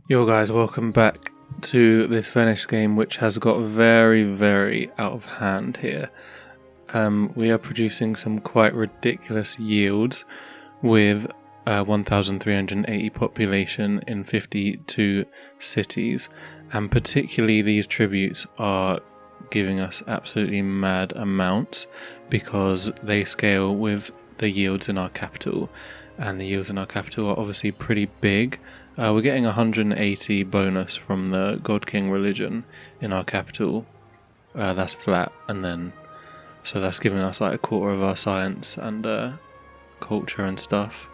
Yo guys, welcome back to this Venice game, which has got very out of hand here. We are producing some quite ridiculous yields with 1,380 population in 52 cities, and particularly these tributes are giving us absolutely mad amounts because they scale with the yields in our capital, and the yields in our capital are obviously pretty big. We're getting 180 bonus from the God King religion in our capital. That's flat, and then so that's giving us like a quarter of our science and culture and stuff.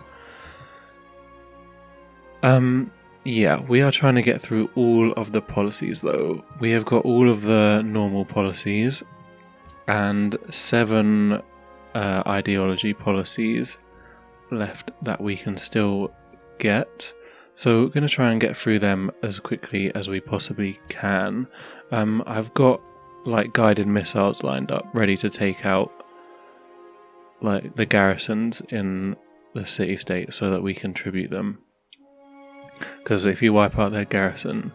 Yeah, we are trying to get through all of the policies though. We have got all of the normal policies and 7 ideology policies left that we can still get. So we're going to try and get through them as quickly as we possibly can. I've got like guided missiles lined up, ready to take out like the garrisons in the city-state so that we can tribute them. Because if you wipe out their garrison,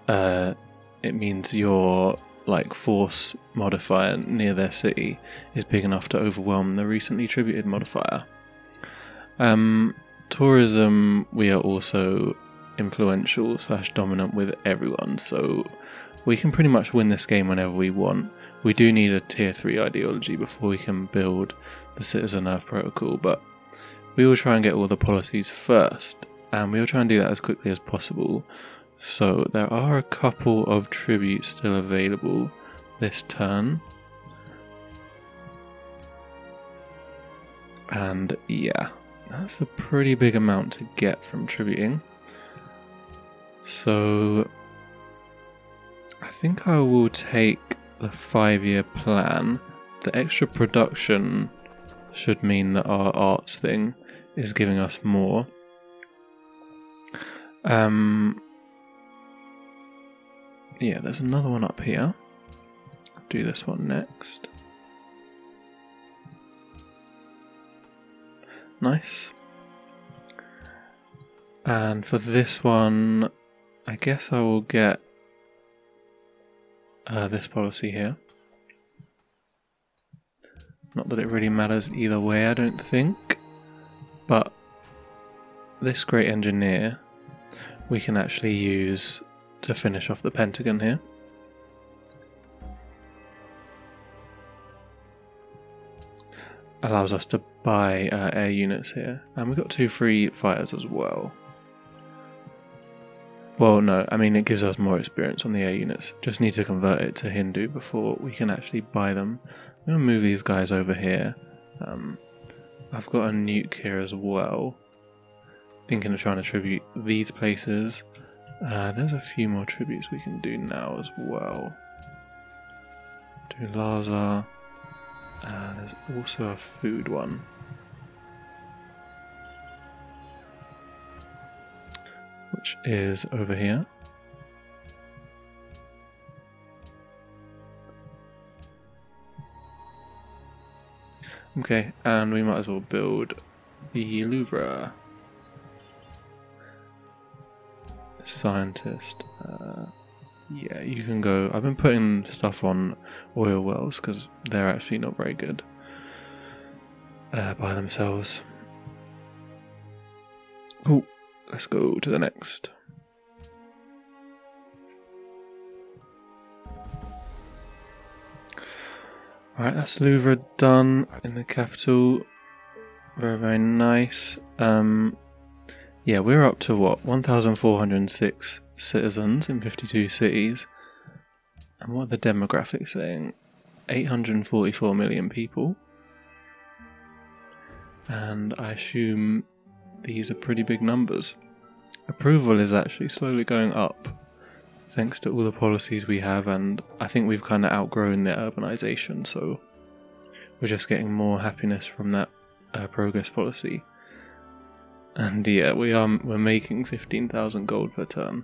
it means your like force modifier near their city is big enough to overwhelm the recently tributed modifier. Tourism, we are also influential / dominant with everyone, so we can pretty much win this game whenever we want. We do need a tier 3 ideology before we can build the Citizen Earth Protocol, but we will try and get all the policies first, and we will try and do that as quickly as possible. So there are a couple of tributes still available this turn. And yeah, that's a pretty big amount to get from tributing. So I think I will take the 5-year plan. The extra production should mean that our arts thing is giving us more. Yeah, there's another one up here. I'll do this one next. Nice. And for this one, I guess I will get this policy here. Not that it really matters either way, I don't think. But this great engineer we can actually use to finish off the Pentagon here. Allows us to buy air units here, and we've got 2 free fighters as well. Well, no, I mean it gives us more experience on the air units. Just need to convert it to Hindu before we can actually buy them. I'm going to move these guys over here. I've got a nuke here as well. Thinking of trying to tribute these places. There's a few more tributes we can do now as well. Do Laza. There's also a food one. Which is over here. Okay, and we might as well build the Louvre. Scientist. Yeah, you can go. I've been putting stuff on oil wells because they're actually not very good by themselves. Cool. Let's go to the next. Alright, that's Louvre done in the capital. Very nice. Yeah, we're up to what? 1,406 citizens in 52 cities. And what are the demographics saying? 844 million people. And I assume these are pretty big numbers. Approval is actually slowly going up thanks to all the policies we have, and I think we've kind of outgrown the urbanization, so we're just getting more happiness from that progress policy. And yeah, we're making 15,000 gold per turn.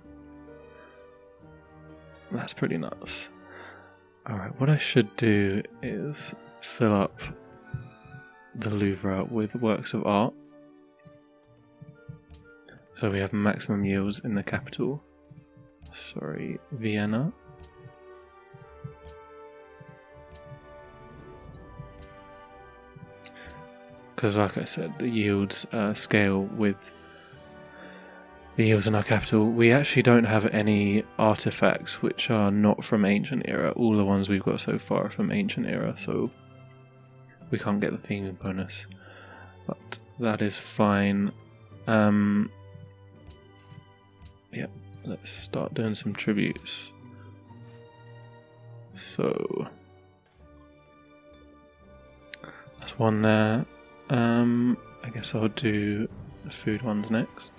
That's pretty nuts. Alright, what I should do is fill up the Louvre with works of art. So we have maximum yields in the capital. sorry, Vienna. Because like I said, the yields scale with the yields in our capital. We actually don't have any artifacts which are not from Ancient Era. All the ones we've got so far are from Ancient Era, so we can't get the theming bonus. But that is fine. Yep, let's start doing some tributes. So that's one there. I guess I'll do the food ones next.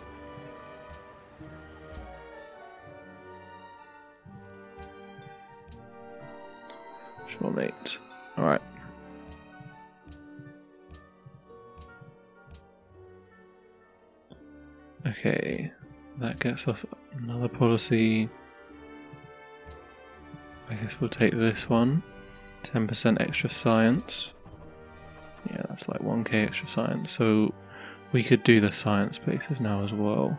Sure, mate. Alright. Okay, that gets us another policy. I guess we'll take this one. 10% extra science. Yeah, that's like 1k extra science. So we could do the science places now as well.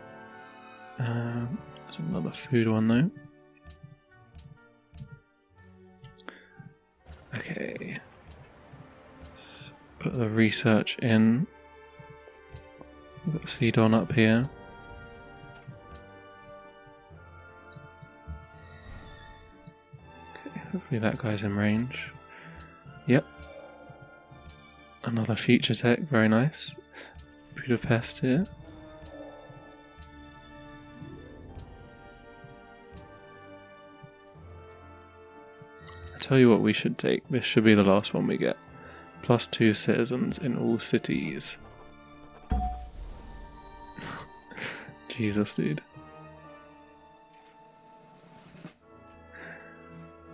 There's another food one though. Okay. Let's put the research in. We've got Cedon up here. Okay, hopefully that guy's in range. Yep. Another future tech, very nice. Budapest here. I tell you what we should take. This should be the last one we get. +2 citizens in all cities. Jesus, dude.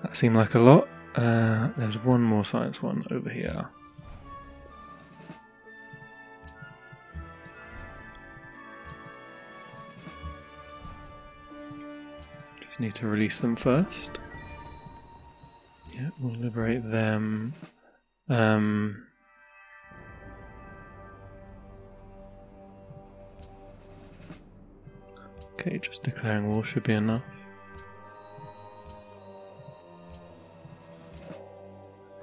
That seemed like a lot. There's one more science one over here. Just need to release them first. Yeah, we'll liberate them. Okay, just declaring war should be enough.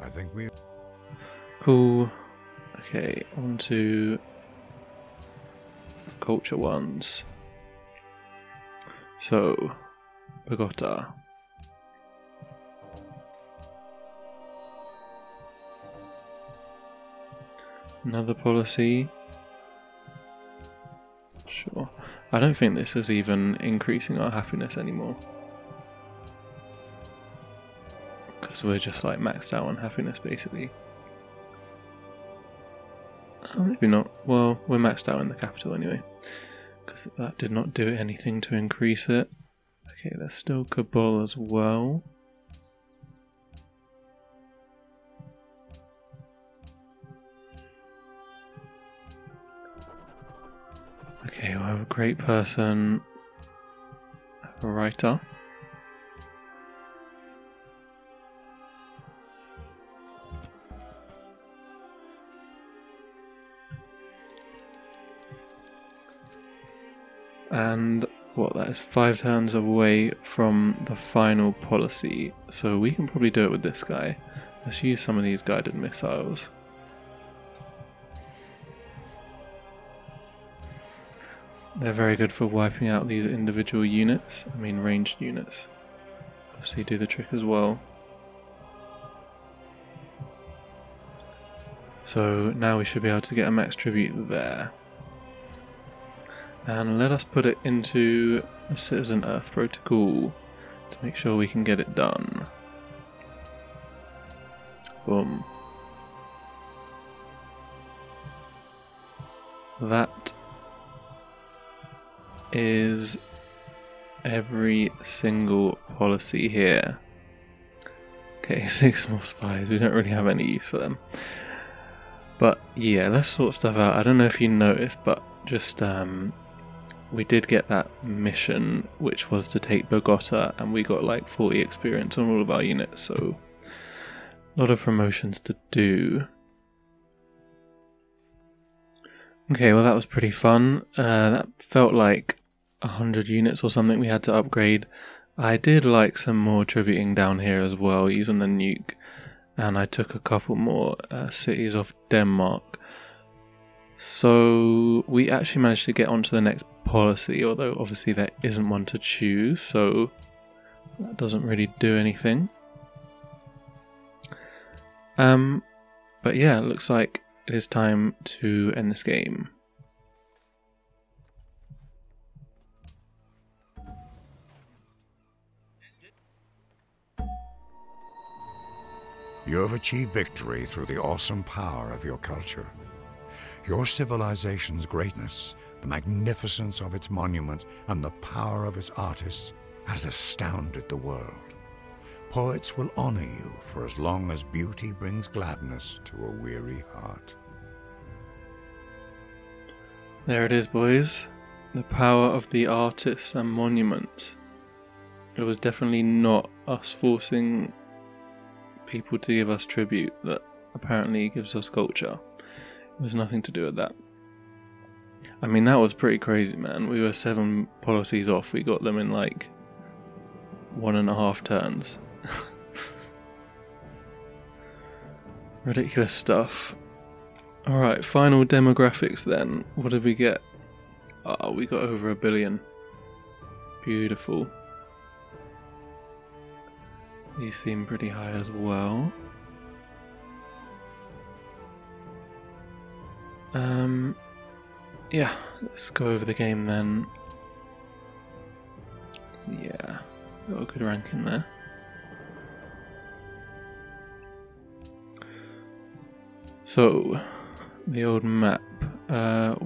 I think we... Cool. Okay, on to culture ones. So, Bogota. Another policy. Sure. I don't think this is even increasing our happiness anymore. Because we're just like maxed out on happiness basically. Oh, maybe not. Well, we're maxed out in the capital anyway. Because that did not do anything to increase it. Okay, there's still Cabal as well. Okay, we'll have a great person, a writer. And what, that is 5 turns away from the final policy, so we can probably do it with this guy. Let's use some of these guided missiles. They're very good for wiping out these individual units, I mean ranged units. Obviously do the trick as well. So now we should be able to get a max tribute there. And let us put it into the Citizen Earth Protocol to make sure we can get it done. Boom. That is every single policy here. Okay, 6 more spies. We don't really have any use for them. But yeah, let's sort stuff out. I don't know if you noticed, but just we did get that mission, which was to take Bogota, and we got like 40 experience on all of our units, so a lot of promotions to do. Okay, well that was pretty fun. That felt like 100 units or something we had to upgrade. I did like some more tributing down here as well, using the nuke, and I took a couple more cities off Denmark. So we actually managed to get onto the next policy, although obviously there isn't one to choose, so that doesn't really do anything. But yeah, it looks like it is time to end this game. You have achieved victory through the awesome power of your culture. Your civilization's greatness, the magnificence of its monuments, and the power of its artists has astounded the world. Poets will honor you for as long as beauty brings gladness to a weary heart. There it is, boys. The power of the artists and monuments. It was definitely not us forcing people to give us tribute that apparently gives us culture. It was nothing to do with that. I mean, that was pretty crazy, man. We were 7 policies off. We got them in like 1.5 turns. Ridiculous stuff. Alright, final demographics then. What did we get? Oh, we got over 1 billion. Beautiful. These seem pretty high as well. Yeah, let's go over the game then. Yeah, got a good ranking there. So, the old map.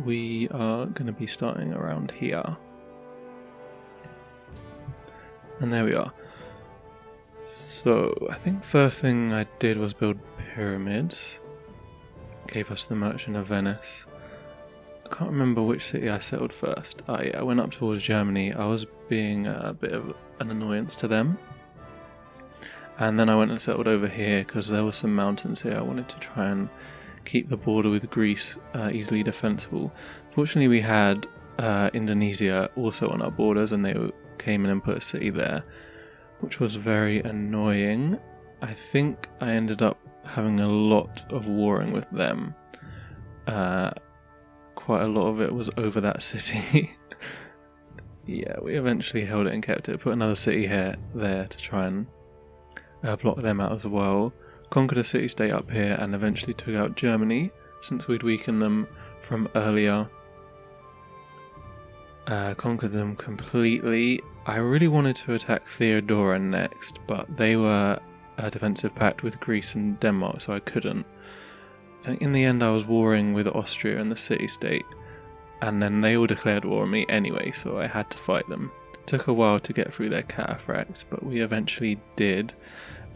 We are going to be starting around here. And there we are. So, I think first thing I did was build pyramids. Gave us the Merchant of Venice. I can't remember which city I settled first. Oh yeah, I went up towards Germany. I was being a bit of an annoyance to them. And then I went and settled over here because there were some mountains here. I wanted to try and keep the border with Greece easily defensible. Fortunately, we had Indonesia also on our borders, and they came in and put a city there, which was very annoying. I think I ended up having a lot of warring with them. Quite a lot of it was over that city. Yeah, we eventually held it and kept it. Put another city there to try and block them out as well. Conquered a city-state up here and eventually took out Germany, since we'd weakened them from earlier. Conquered them completely. I really wanted to attack Theodora next, but they were a defensive pact with Greece and Denmark, so I couldn't. I think in the end I was warring with Austria and the city-state, and then they all declared war on me anyway, so I had to fight them. It took a while to get through their cataphracts, but we eventually did,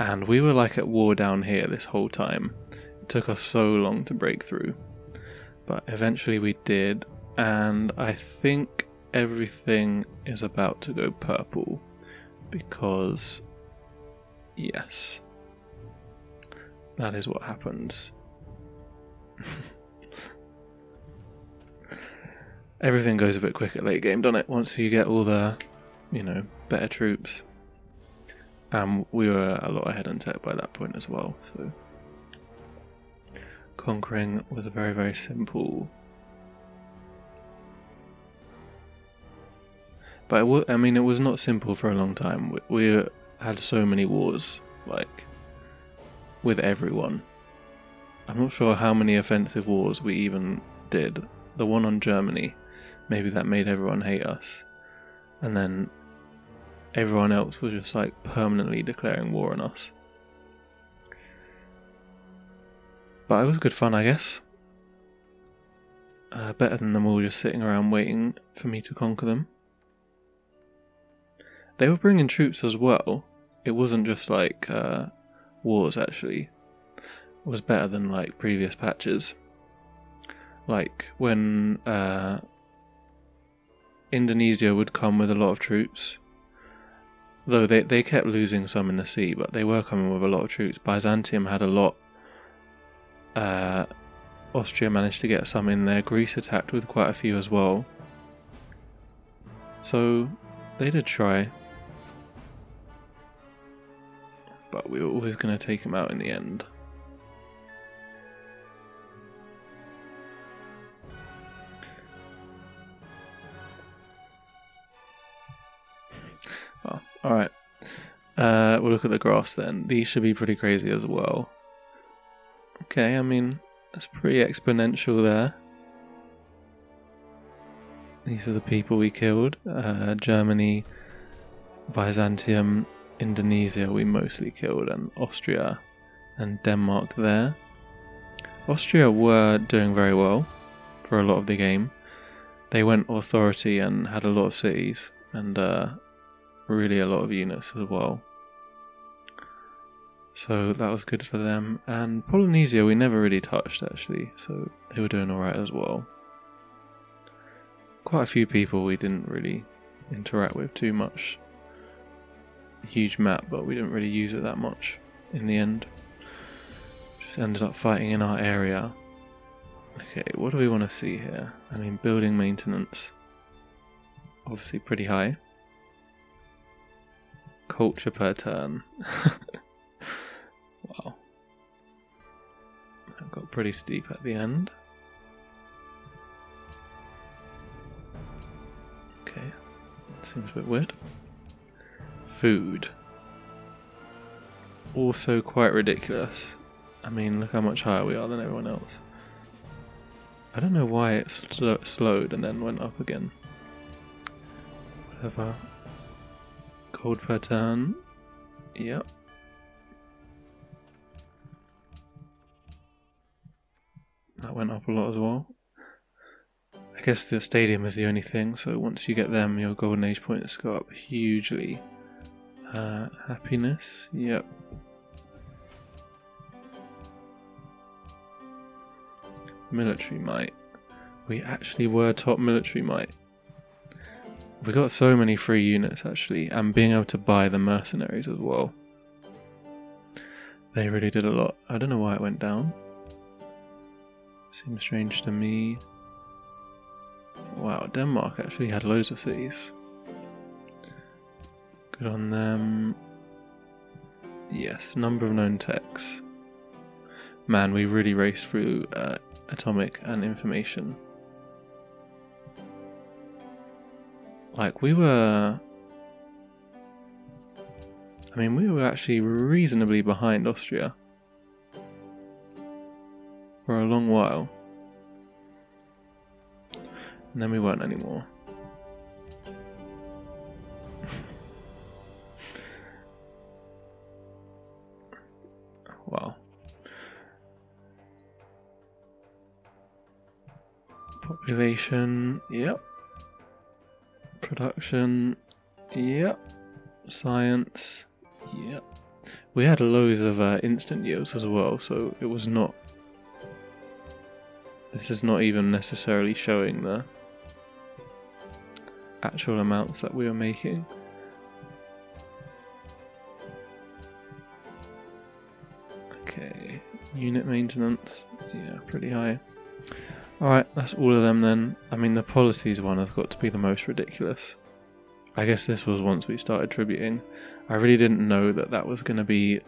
and we were like at war down here this whole time. It took us so long to break through, but eventually we did, and I think everything is about to go purple, because yes, that is what happens. Everything goes a bit quicker late game, doesn't it? Once you get all the, better troops. We were a lot ahead in tech by that point as well, so conquering was very, very simple. But it was not simple for a long time. We had so many wars, with everyone. I'm not sure how many offensive wars we even did. The one on Germany, maybe that made everyone hate us. And then everyone else was just permanently declaring war on us. But it was good fun, I guess. Better than them all just sitting around waiting for me to conquer them. They were bringing troops as well. It wasn't just wars, actually. It was better than previous patches. When Indonesia would come with a lot of troops, though they kept losing some in the sea, but they were coming with a lot of troops. Byzantium had a lot. Austria managed to get some in there. Greece attacked with quite a few as well. So they did try. we were always going to take him out in the end. Oh, alright. We'll look at the grass then. These should be pretty crazy as well. Okay, I mean, that's pretty exponential there. These are the people we killed. Germany, Byzantium, Indonesia we mostly killed, and Austria and Denmark there. Austria were doing very well for a lot of the game. They went authority and had a lot of cities, and really a lot of units as well. So that was good for them. And Polynesia we never really touched actually, so they were doing alright as well. Quite a few people we didn't really interact with too much. Huge map, but we didn't really use it that much in the end. Just ended up fighting in our area. Okay, what do we want to see here? I mean, building maintenance. Obviously pretty high. Culture per turn. Wow. That got pretty steep at the end. Okay, seems a bit weird. Food. Also quite ridiculous. I mean, look how much higher we are than everyone else. I don't know why it slowed and then went up again. Whatever. Gold per turn. Yep. That went up a lot as well. I guess the stadium is the only thing, so once you get them, your golden age points go up hugely. Happiness, yep. Military might. We actually were top military might. We got so many free units actually, and being able to buy the mercenaries as well. They really did a lot. I don't know why it went down. Seems strange to me. Wow, Denmark actually had loads of cities. Good on them. Yes, number of known techs. Man, we really raced through atomic and information. Like, we were... I mean, we were actually reasonably behind Austria. For a long while. And then we weren't anymore. Wow. Population, yep. Production, yep. Science, yep. We had loads of instant yields as well, so it was not... This is not even necessarily showing the actual amounts that we were making. Okay, unit maintenance, yeah, pretty high. Alright, that's all of them then. I mean, the policies one has got to be the most ridiculous. I guess this was once we started tributing. I really didn't know that that was going to be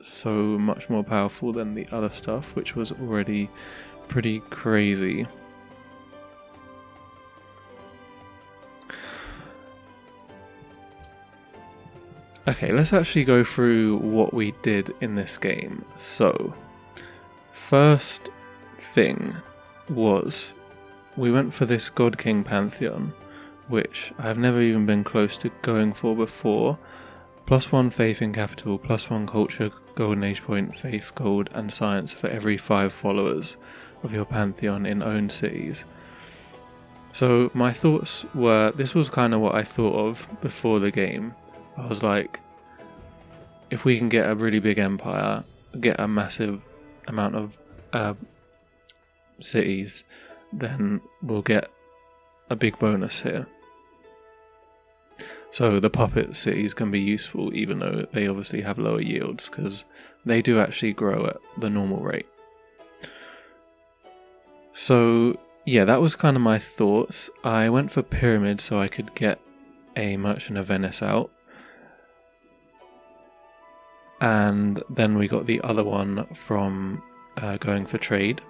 so much more powerful than the other stuff, which was already pretty crazy. Okay, let's actually go through what we did in this game. So, first thing was we went for this God King Pantheon, which I've never even been close to going for before. +1 faith in capital, +1 culture, golden age point, faith, gold and science for every 5 followers of your Pantheon in owned cities. So my thoughts were, this was kind of what I thought of before the game. I was like, if we can get a really big empire, get a massive amount of cities, then we'll get a big bonus here. So the puppet cities can be useful even though they obviously have lower yields, because they do actually grow at the normal rate. So yeah, that was kind of my thoughts. I went for pyramids so I could get a merchant of Venice out. And then we got the other one from going for trade,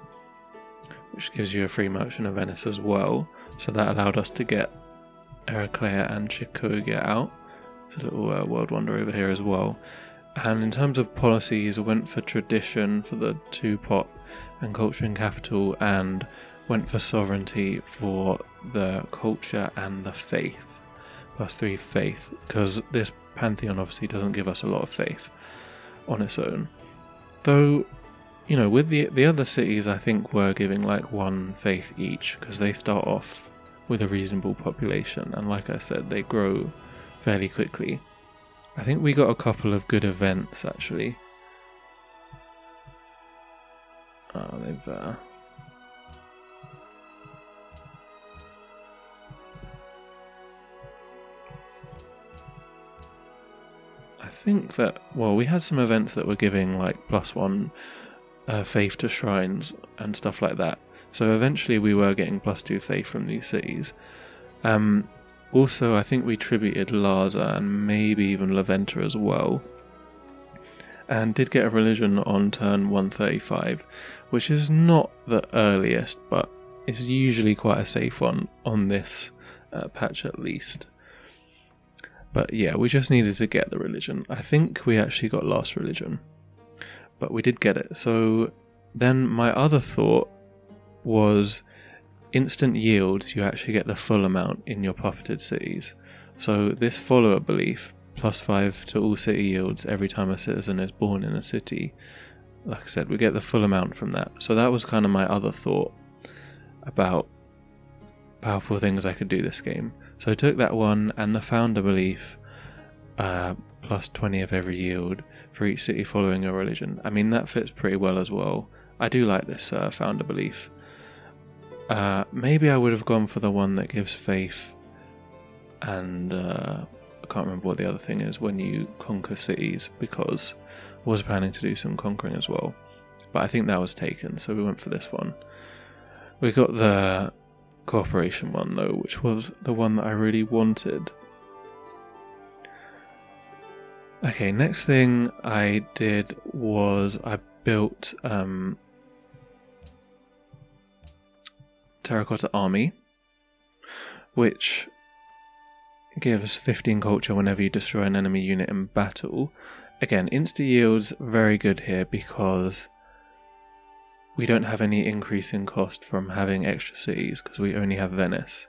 which gives you a free merchant of Venice as well. So that allowed us to get Heraclea and Chikogia out. There's a little world wonder over here as well. And in terms of policies, I went for tradition for the 2 pop and culture and capital, and went for sovereignty for the culture and the faith. +3 faith, because this pantheon obviously doesn't give us a lot of faith on its own. Though, you know, with the other cities, I think we're giving like 1 faith each, because they start off with a reasonable population, and like I said, they grow fairly quickly. I think we got a couple of good events actually. I think that, well, we had some events that were giving like +1 faith to shrines and stuff like that. So eventually we were getting +2 faith from these cities. Also, I think we tributed Larza and maybe even Laventa as well. And did get a religion on turn 135, which is not the earliest, but is usually quite a safe one on this patch at least. But yeah, we just needed to get the religion. I think we actually got last religion, but we did get it. So then my other thought was instant yields, you actually get the full amount in your puppeted cities. So this follower belief, +5 to all city yields every time a citizen is born in a city. Like I said, we get the full amount from that. So that was kind of my other thought about powerful things I could do this game. So I took that one and the founder belief, +20 of every yield for each city following a religion. I mean, that fits pretty well as well. I do like this founder belief. Maybe I would have gone for the one that gives faith, and I can't remember what the other thing is when you conquer cities, because I was planning to do some conquering as well, but I think that was taken, so we went for this one. We got the cooperation one though, which was the one that I really wanted. Okay, next thing I did was I built Terracotta Army, which gives 15 culture whenever you destroy an enemy unit in battle. Again, insta yields very good here because we don't have any increase in cost from having extra cities because we only have Venice.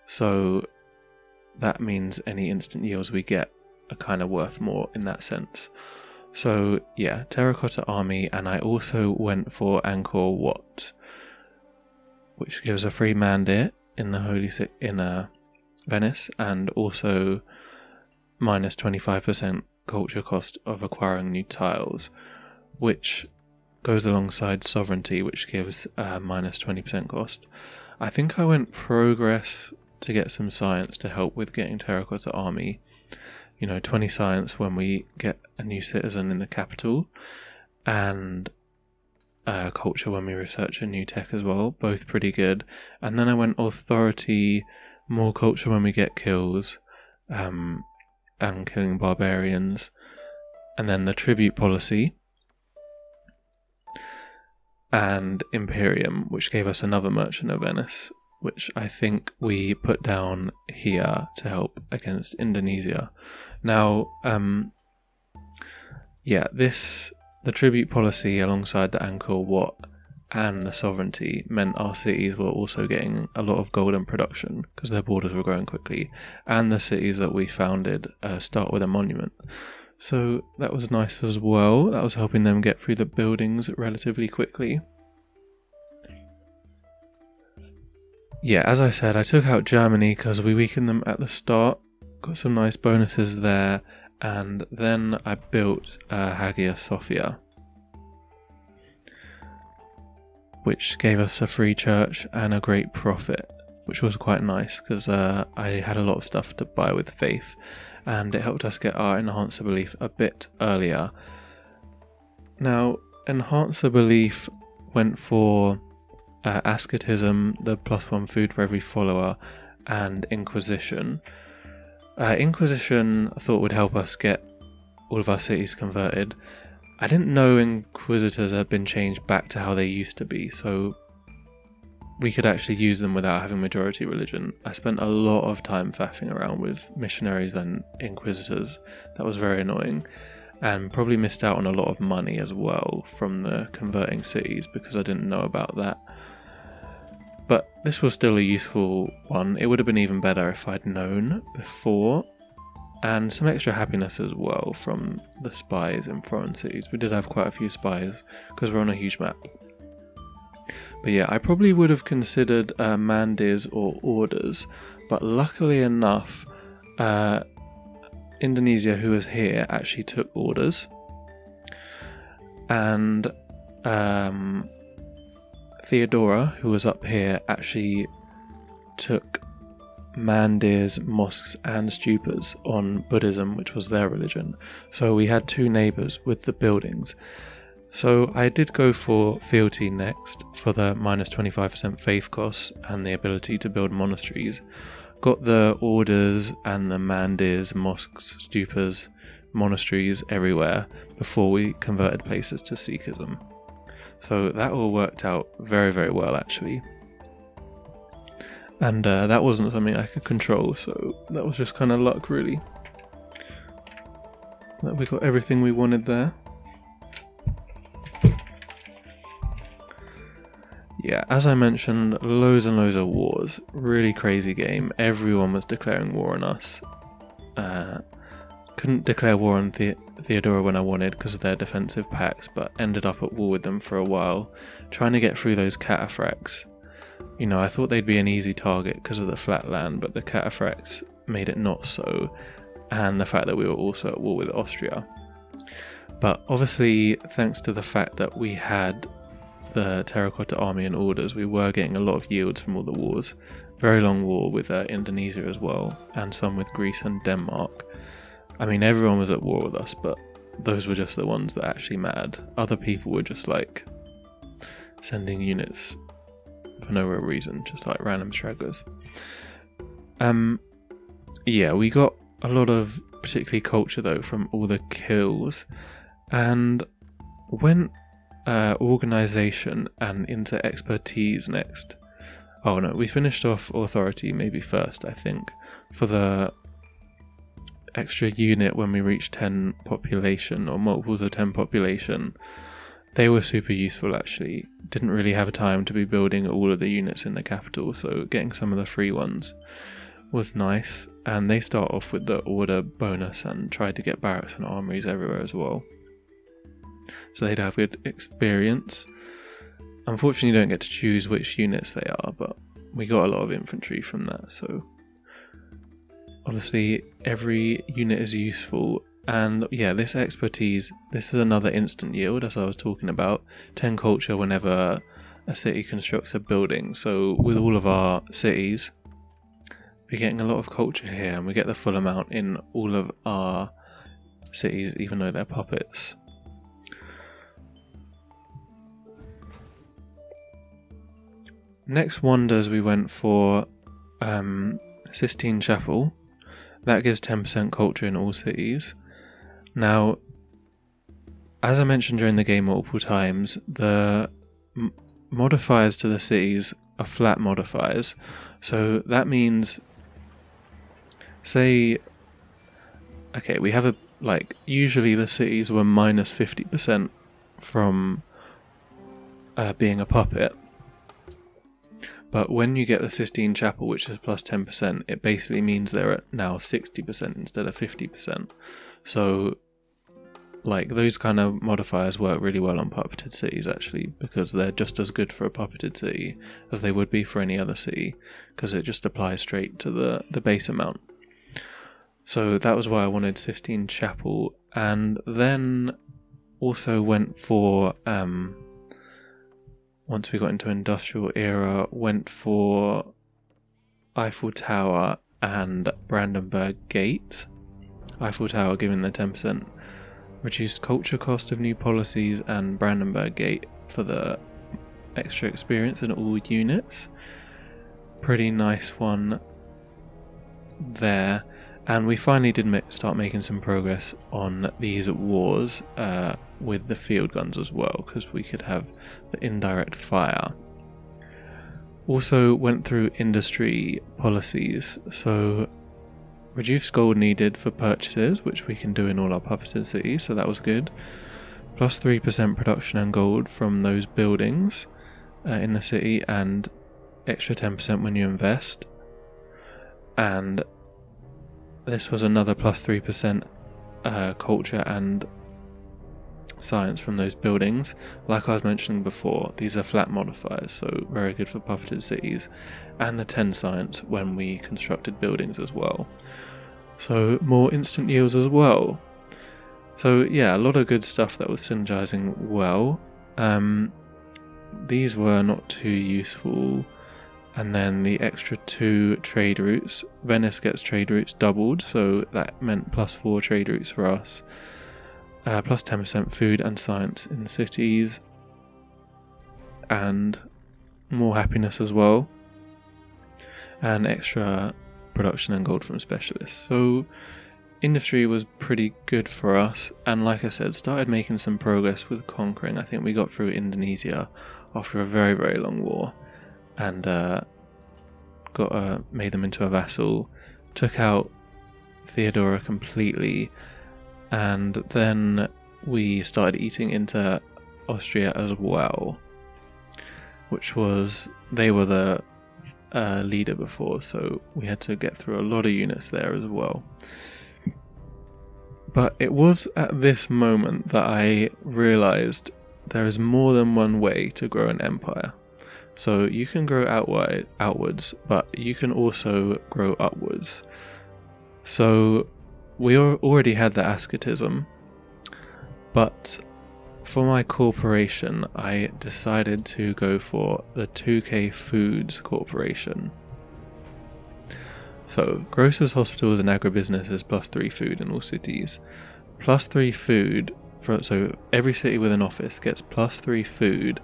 So that means any instant yields we get are kind of worth more in that sense. So yeah, Terracotta Army, and I also went for Angkor Wat, which gives a free mandate in the Holy City in Venice, and also minus 25% culture cost of acquiring new tiles, which goes alongside sovereignty, which gives minus 20% cost. I think I went progress to get some science to help with getting Terracotta Army. You know, 20 science when we get a new citizen in the capital, and culture when we research a new tech as well, both pretty good. And then I went authority, more culture when we get kills, and killing barbarians, and then the tribute policy, and Imperium, which gave us another merchant of Venice, which I think we put down here to help against Indonesia. Now, the tribute policy alongside the Angkor Wat and the sovereignty meant our cities were also getting a lot of golden production because their borders were growing quickly, and the cities that we founded start with a monument. So that was nice as well. That was helping them get through the buildings relatively quickly. Yeah, as I said, I took out Germany because we weakened them at the start. Got some nice bonuses there. And then I built Hagia Sophia, which gave us a free church and a great profit, which was quite nice because I had a lot of stuff to buy with faith, and it helped us get our enhancer belief a bit earlier. Now, enhancer belief went for asceticism, the +1 food for every follower, and Inquisition. Inquisition I thought would help us get all of our cities converted. I didn't know Inquisitors had been changed back to how they used to be, so we could actually use them without having majority religion. I spent a lot of time faffing around with missionaries and Inquisitors. That was very annoying, and probably missed out on a lot of money as well from the converting cities because I didn't know about that. But this was still a useful one. It would have been even better if I'd known before. And some extra happiness as well from the spies in foreign cities. We did have quite a few spies because we're on a huge map. But yeah, I probably would have considered Mandes or Orders, but luckily enough, Indonesia, who was here, actually took Orders. And Theodora, who was up here, actually took Mandirs, mosques and stupas on Buddhism, which was their religion. So we had two neighbours with the buildings. So I did go for fealty next for the minus 25% faith costs and the ability to build monasteries. Got the Orders and the Mandirs, mosques, stupas, monasteries everywhere before we converted places to Sikhism. So that all worked out very, very well actually. And that wasn't something I could control, so that was just kind of luck really. That we got everything we wanted there. Yeah, as I mentioned, loads and loads of wars. Really crazy game. Everyone was declaring war on us. Couldn't declare war on Theodora when I wanted because of their defensive pacts, but ended up at war with them for a while, trying to get through those cataphracts. You know, I thought they'd be an easy target because of the flat land, but the cataphracts made it not so, and the fact that we were also at war with Austria. But obviously, thanks to the fact that we had the Terracotta Army and Orders, we were getting a lot of yields from all the wars. Very long war with Indonesia as well, and some with Greece and Denmark. I mean, everyone was at war with us, but those were just the ones that actually mattered. Other people were just like sending units for no real reason, just like random stragglers. Yeah, we got a lot of particularly culture though from all the kills, and went organisation and into expertise next. Oh no, we finished off authority maybe first, I think, for the extra unit when we reached 10 population or multiples of 10 population. They were super useful actually. Didn't really have time to be building all of the units in the capital, so getting some of the free ones was nice. And they start off with the order bonus and tried to get barracks and armories everywhere as well. So they'd have good experience. Unfortunately, you don't get to choose which units they are, but we got a lot of infantry from that, so obviously every unit is useful. And yeah, this expertise, this is another instant yield, as I was talking about. 10 culture whenever a city constructs a building. So with all of our cities, we're getting a lot of culture here, and we get the full amount in all of our cities, even though they're puppets. Next wonders we went for Sistine Chapel. That gives 10% culture in all cities. Now, as I mentioned during the game multiple times, the modifiers to the cities are flat modifiers. So that means, say, okay, we have a, like, usually the cities were minus 50% from being a puppet. But when you get the Sistine Chapel, which is plus 10%, it basically means they're at now 60% instead of 50%. So, like, those kind of modifiers work really well on puppeted cities, actually, because they're just as good for a puppeted city as they would be for any other city, because it just applies straight to the base amount. So that was why I wanted Sistine Chapel, and then also went for... once we got into industrial era, went for Eiffel Tower and Brandenburg Gate. Eiffel Tower giving the 10% reduced culture cost of new policies, and Brandenburg Gate for the extra experience in all units. Pretty nice one there. And we finally did start making some progress on these wars with the field guns as well, because we could have the indirect fire. Also went through industry policies, so reduced gold needed for purchases, which we can do in all our puppeted cities, so that was good. Plus 3% production and gold from those buildings in the city, and extra 10% when you invest. And this was another plus 3% culture and science from those buildings. Like I was mentioning before, these are flat modifiers, so very good for puppeted cities. And the 10 science when we constructed buildings as well. So more instant yields as well. So yeah, a lot of good stuff that was synergizing well. These were not too useful. And then the extra 2 trade routes. Venice gets trade routes doubled, so that meant plus 4 trade routes for us. Plus 10% food and science in the cities. And more happiness as well. And extra production and gold from specialists. So industry was pretty good for us. And like I said, started making some progress with conquering. I think we got through Indonesia after a very, very long war. And made them into a vassal, took out Theodora completely, and then we started eating into Austria as well, which was, they were the leader before, so we had to get through a lot of units there as well. But it was at this moment that I realised there is more than one way to grow an empire. So you can grow outwards, but you can also grow upwards. So we already had the asceticism, but for my corporation, I decided to go for the 2K Foods Corporation. So grocers, hospitals, and agribusinesses plus 3 food in all cities. Plus 3 food, so every city with an office gets plus 3 food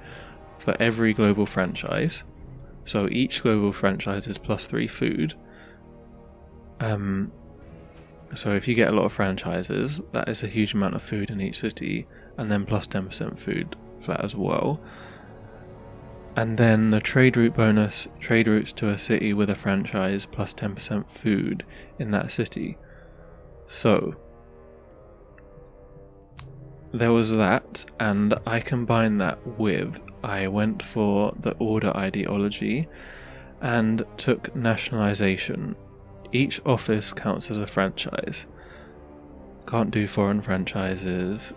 for every global franchise. So each global franchise is plus 3 food. So if you get a lot of franchises, that is a huge amount of food in each city, and then plus 10% food flat as well. And then the trade route bonus, trade routes to a city with a franchise plus 10% food in that city. So there was that, and I combined that with, I went for the order ideology and took nationalization. Each office counts as a franchise. Can't do foreign franchises.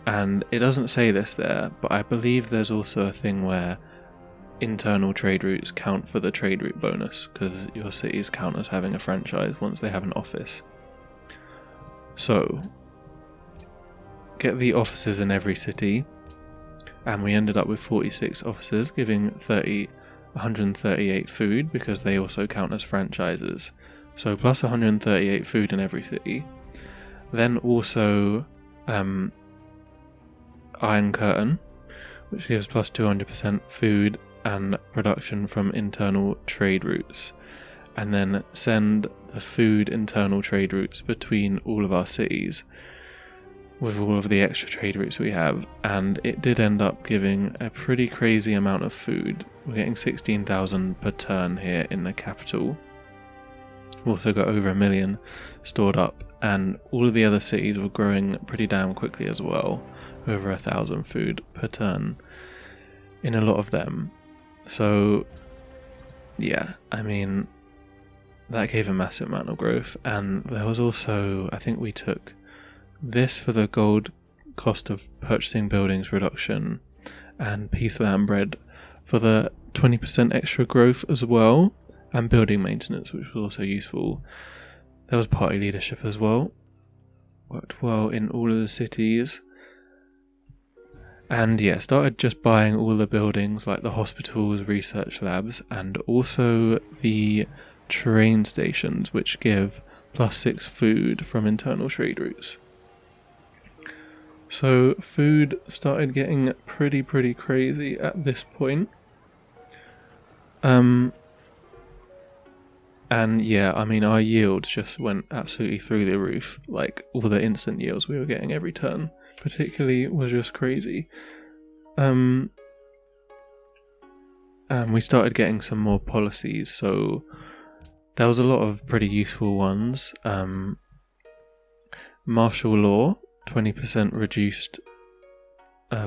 And it doesn't say this there, but I believe there's also a thing where internal trade routes count for the trade route bonus, because your cities count as having a franchise once they have an office. So get the offices in every city, and we ended up with 46 offices, giving 138 food, because they also count as franchises. So plus 138 food in every city. Then also Iron Curtain, which gives plus 200% food and production from internal trade routes. And then send the food internal trade routes between all of our cities with all of the extra trade routes we have, and it did end up giving a pretty crazy amount of food. We're getting 16,000 per turn here in the capital. We've also got over 1 million stored up, and all of the other cities were growing pretty damn quickly as well, over 1,000 food per turn in a lot of them. So yeah, I mean, that gave a massive amount of growth. And there was also, I think we took this for the gold cost of purchasing buildings reduction, and peace land bread for the 20% extra growth as well, and building maintenance, which was also useful. There was party leadership as well, worked well in all of the cities. And yeah, started just buying all the buildings like the hospitals, research labs, and also the train stations, which give plus 6 food from internal trade routes. So food started getting pretty crazy at this point. And And yeah, I mean, our yields just went absolutely through the roof. Like, all the instant yields we were getting every turn, particularly, was just crazy. And we started getting some more policies, so there was a lot of pretty useful ones. Martial law, 20% reduced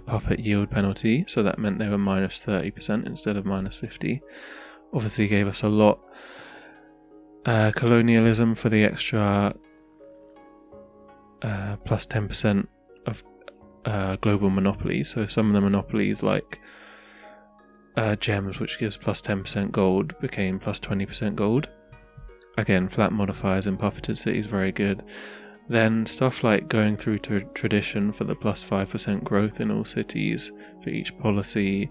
puppet yield penalty, so that meant they were minus 30% instead of minus 50. Obviously gave us a lot. Colonialism for the extra plus 10% of global monopolies. So some of the monopolies, like gems, which gives plus 10% gold, became plus 20% gold. Again, flat modifiers in puppeted cities, very good. Then stuff like going through to tradition for the plus 5% growth in all cities for each policy,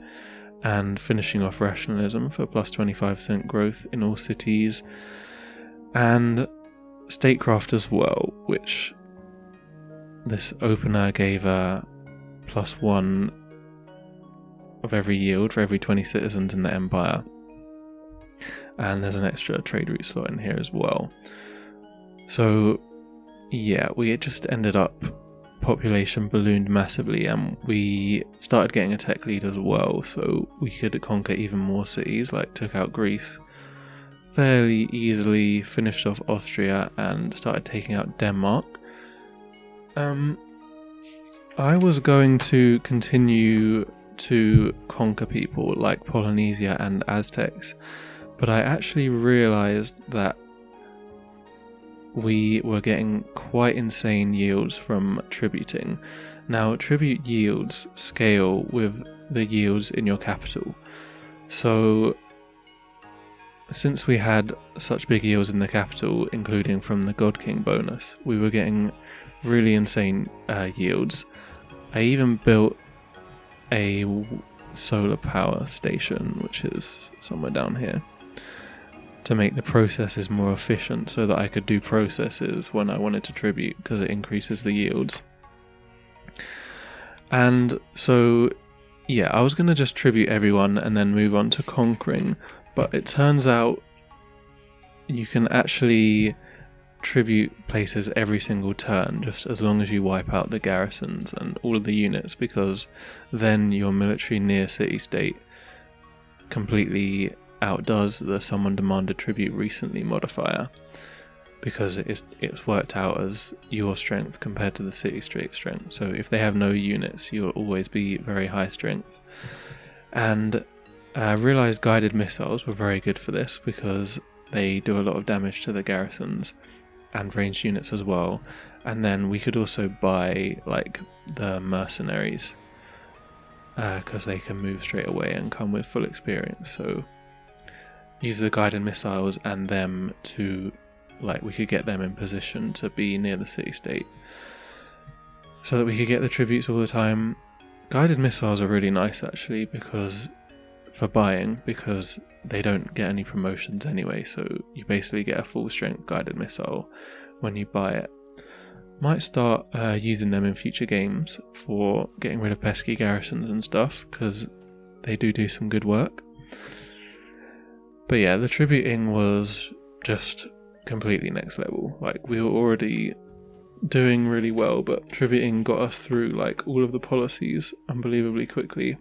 and finishing off rationalism for plus 25% growth in all cities, and statecraft as well, which this opener gave a plus 1 of every yield for every 20 citizens in the empire. And there's an extra trade route slot in here as well. So yeah, we just ended up, population ballooned massively, and we started getting a tech lead as well, so we could conquer even more cities, like took out Greece fairly easily, finished off Austria, and started taking out Denmark. I was going to continue to conquer people like Polynesia and Aztecs, but I actually realised that we were getting quite insane yields from tributing. Now, tribute yields scale with the yields in your capital. So, since we had such big yields in the capital, including from the God King bonus, we were getting really insane yields. I even built a solar power station, which is somewhere down here, to make the processes more efficient so that I could do processes when I wanted to tribute, because it increases the yields. And so, yeah, I was going to just tribute everyone and then move on to conquering, but it turns out you can actually tribute places every single turn, just as long as you wipe out the garrisons and all of the units, because then your military near city state completely outdoes the someone demanded tribute recently modifier, because it's worked out as your strength compared to the city state strength. So if they have no units, you'll always be very high strength. And I realised guided missiles were very good for this, because they do a lot of damage to the garrisons and ranged units as well. And then we could also buy like the mercenaries, because they can move straight away and come with full experience. So use the guided missiles and them to, like, we could get them in position to be near the city state so that we could get the tributes all the time. Guided missiles are really nice actually, because for buying, because they don't get any promotions anyway, so you basically get a full strength guided missile when you buy it. Might start using them in future games for getting rid of pesky garrisons and stuff, because they do some good work. But yeah, the tributing was just completely next level. Like, we were already doing really well, but tributing got us through like all of the policies unbelievably quickly.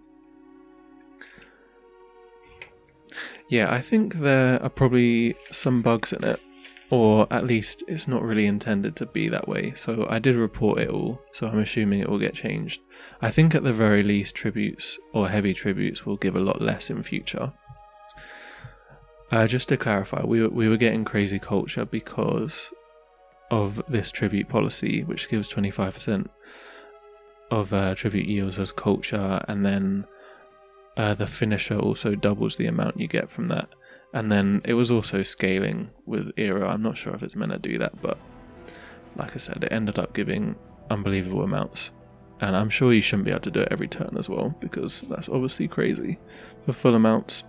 Yeah, I think there are probably some bugs in it, or at least it's not really intended to be that way. So I did report it all, so I'm assuming it will get changed. I think at the very least tributes, or heavy tributes, will give a lot less in future. Just to clarify, we were getting crazy culture because of this tribute policy, which gives 25% of tribute yields as culture, and then the finisher also doubles the amount you get from that. And then it was also scaling with era. I'm not sure if it's meant to do that, but like I said, it ended up giving unbelievable amounts. And I'm sure you shouldn't be able to do it every turn as well, because that's obviously crazy for full amounts.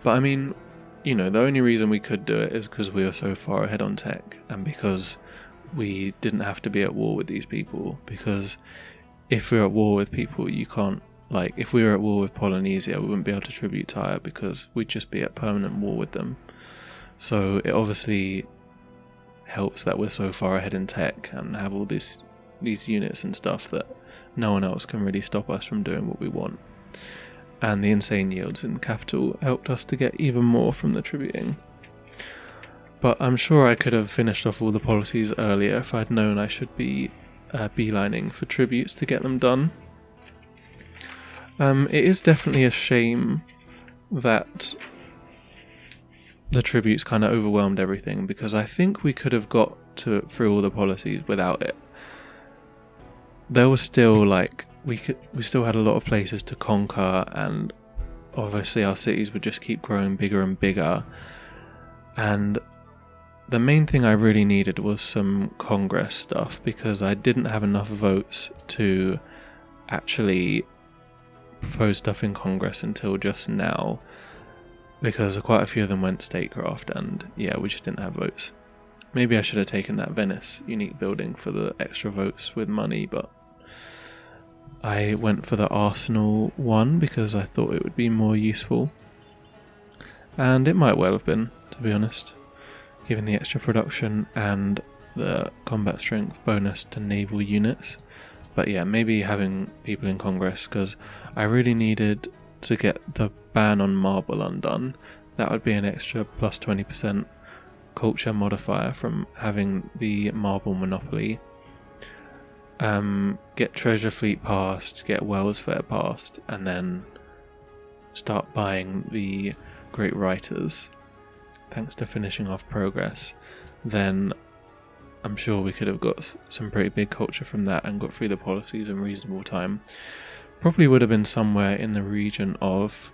But I mean, you know, the only reason we could do it is because we were so far ahead on tech, and because we didn't have to be at war with these people. Because if we're at war with people, you can't, like, if we were at war with Polynesia, we wouldn't be able to tribute Tyre, because we'd just be at permanent war with them. So it obviously helps that we're so far ahead in tech and have all these units and stuff that no one else can really stop us from doing what we want. And the insane yields in capital helped us to get even more from the tributing. But I'm sure I could have finished off all the policies earlier if I'd known I should be beelining for tributes to get them done. It is definitely a shame that the tributes kind of overwhelmed everything, because I think we could have got through all the policies without it. There was still we still had a lot of places to conquer, and obviously our cities would just keep growing bigger and bigger. And the main thing I really needed was some Congress stuff, because I didn't have enough votes to actually propose stuff in Congress until just now, because quite a few of them went statecraft, and yeah, we just didn't have votes. Maybe I should have taken that Venice unique building for the extra votes with money, but I went for the Arsenal one because I thought it would be more useful. And it might well have been, to be honest, given the extra production and the combat strength bonus to naval units. But yeah, maybe having people in Congress, because I really needed to get the ban on marble undone. That would be an extra plus 20% culture modifier from having the marble monopoly. Get Treasure Fleet passed, get Wells Fair passed, and then start buying the Great Writers. Thanks to finishing off Progress, then I'm sure we could have got some pretty big culture from that and got through the policies in reasonable time. Probably would have been somewhere in the region of,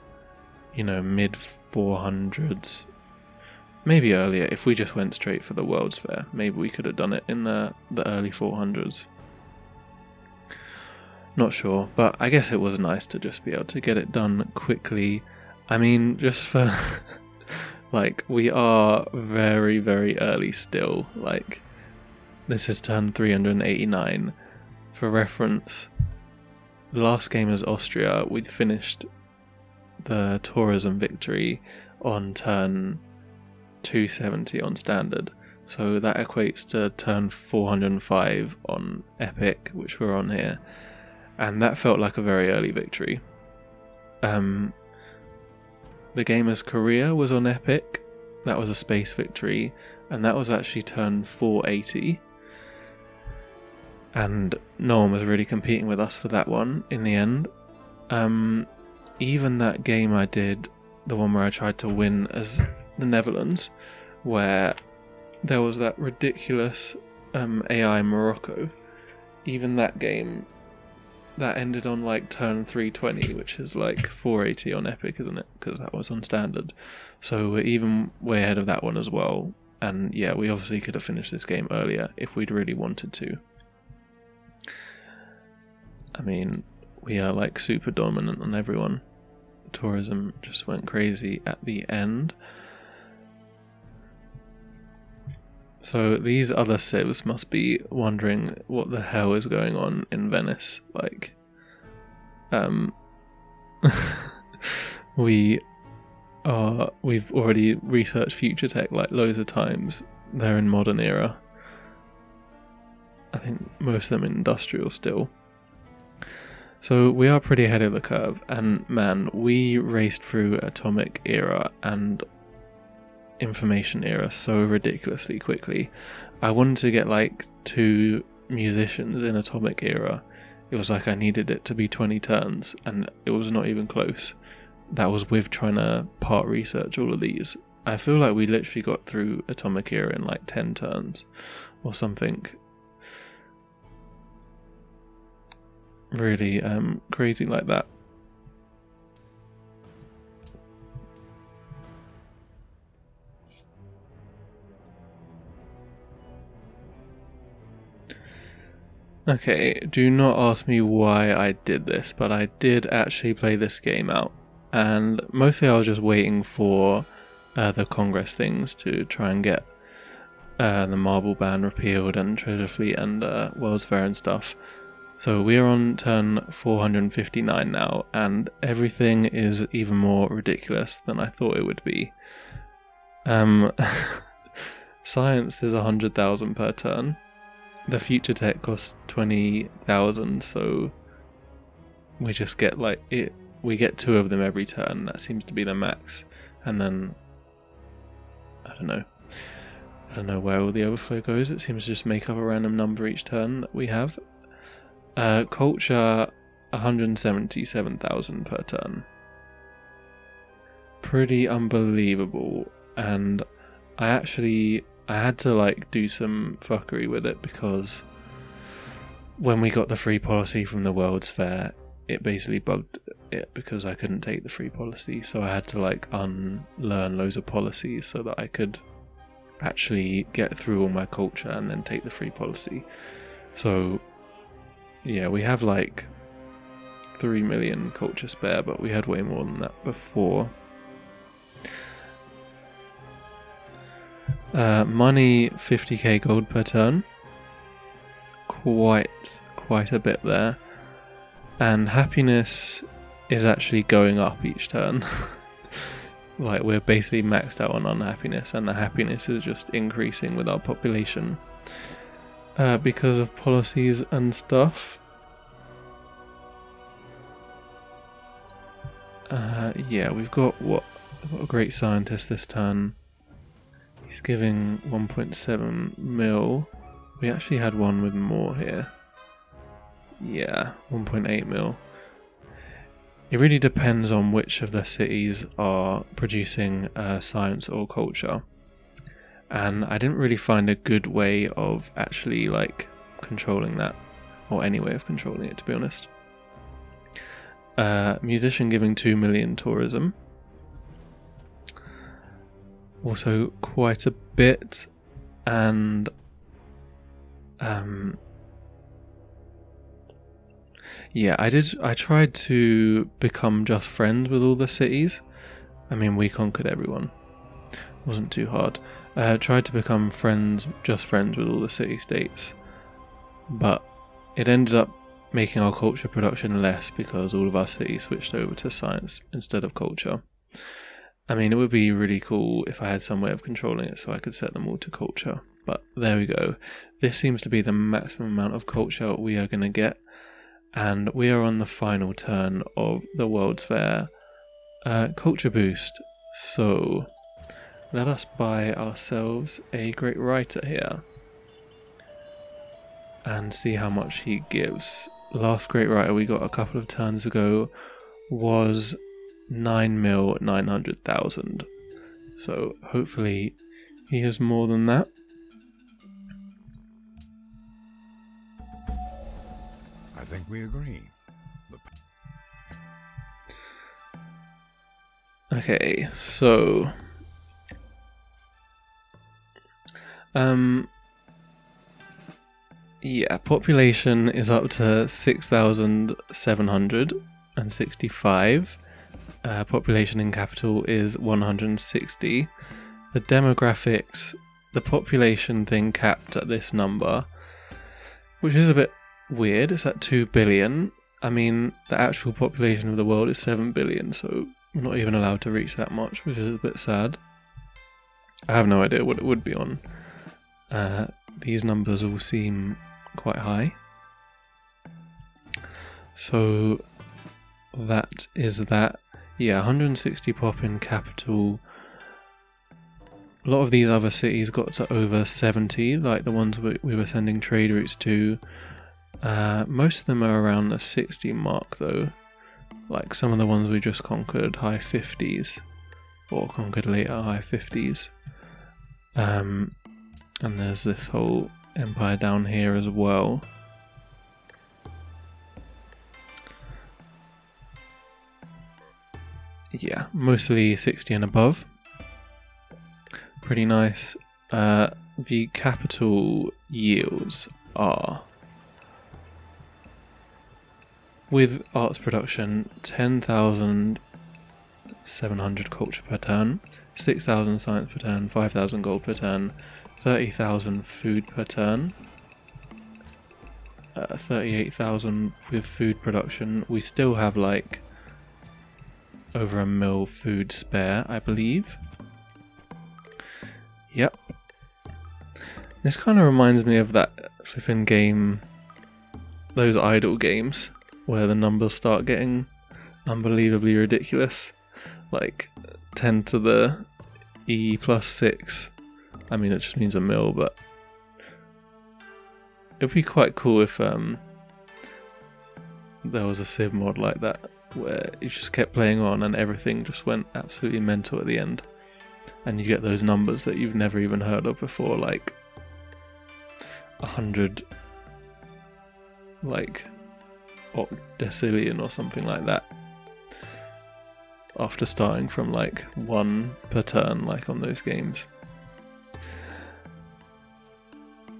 mid 400s, maybe earlier. If we just went straight for the World's Fair, maybe we could have done it in the early 400s. Not sure, but I guess it was nice to just be able to get it done quickly. I mean, just for we are very, very early still. This has turned 389. For reference, the last game as Austria, we'd finished the tourism victory on turn 270 on standard. So that equates to turn 405 on epic, which we're on here. And that felt like a very early victory. The game as Korea was on epic. That was a space victory. And that was actually turn 480. And no one was really competing with us for that one in the end. Even that game I did, the one where I tried to win as the Netherlands, where there was that ridiculous AI Morocco, even that game, that ended on turn 320, which is 480 on epic, isn't it? Because that was on standard. So we're even way ahead of that one as well. And yeah, we obviously could have finished this game earlier if we'd really wanted to. I mean, we are super dominant on everyone. Tourism just went crazy at the end. So these other civs must be wondering what the hell is going on in Venice. We've already researched future tech loads of times. They're in modern era. I think most of them industrial still. So we are pretty ahead of the curve, and man, we raced through atomic era and information era so ridiculously quickly. I wanted to get 2 musicians in atomic era. It was I needed it to be 20 turns, and it was not even close. That was with trying to part research all of these. I feel like we literally got through atomic era in 10 turns or something. Really crazy like that. Okay, do not ask me why I did this, but I did actually play this game out, and mostly I was just waiting for the Congress things to try and get the marble ban repealed and Treasure Fleet and World's Fair and stuff. So we are on turn 459 now, and everything is even more ridiculous than I thought it would be. Science is 100,000 per turn. The future tech costs 20,000, so we just get like it. We get 2 of them every turn. That seems to be the max, and then I don't know where all the overflow goes. It seems to just make up a random number each turn that we have. Culture 177,000 per turn. Pretty unbelievable, and I had to like do some fuckery with it, because when we got the free policy from the World's Fair, it basically bugged it because I couldn't take the free policy, so I had to like unlearn loads of policies so that I could actually get through all my culture and then take the free policy. So yeah, we have like 3 million culture spare, but we had way more than that before. Money 50k gold per turn, quite a bit there, and happiness is actually going up each turn. Like, we're basically maxed out on unhappiness, and the happiness is just increasing with our population because of policies and stuff. Yeah, we've got a great scientist this turn. He's giving 1.7 mil. We actually had one with more here. Yeah, 1.8 mil. It really depends on which of the cities are producing science or culture. And I didn't really find a good way of actually like controlling that, or any way of controlling it, to be honest. Musician giving 2 million tourism. Also quite a bit, and yeah, I tried to become just friends with all the cities. I mean, we conquered everyone. Wasn't too hard. Tried to become just friends with all the city-states, but it ended up making our culture production less because all of our cities switched over to science instead of culture. I mean, it would be really cool if I had some way of controlling it so I could set them all to culture, but there we go. This seems to be the maximum amount of culture we are going to get, and we are on the final turn of the World's Fair culture boost. So let us buy ourselves a great writer here and see how much he gives. Last great writer we got a couple of turns ago was 9,900,000. So hopefully he has more than that. I think we agree. Okay, so yeah, population is up to 6,765. Population in capital is 160. The demographics, the population thing capped at this number, which is a bit weird. It's at 2 billion. I mean, the actual population of the world is 7 billion, so we're not even allowed to reach that much, which is a bit sad. I have no idea what it would be on. These numbers all seem quite high. So that is that. Yeah, 160 pop in capital. A lot of these other cities got to over 70, like the ones we were sending trade routes to. Most of them are around the 60 mark though. Like some of the ones we just conquered, high 50s, or conquered later, high 50s. And there's this whole empire down here as well. Yeah, mostly 60 and above. Pretty nice. The capital yields are, with arts production, 10,700 culture per turn, 6,000 science per turn, 5,000 gold per turn, 30,000 food per turn, 38,000 with food production. We still have like over a mil food spare, I believe. Yep. This kind of reminds me of that flipping game, those idle games, where the numbers start getting unbelievably ridiculous. Like 10 to the E plus 6. I mean, it just means a mil, but it'd be quite cool if there was a Civ mod like that, where you just kept playing on and everything just went absolutely mental at the end. And you get those numbers that you've never even heard of before, like 100, like octodecillion or something like that, after starting from like 1 per turn, like on those games.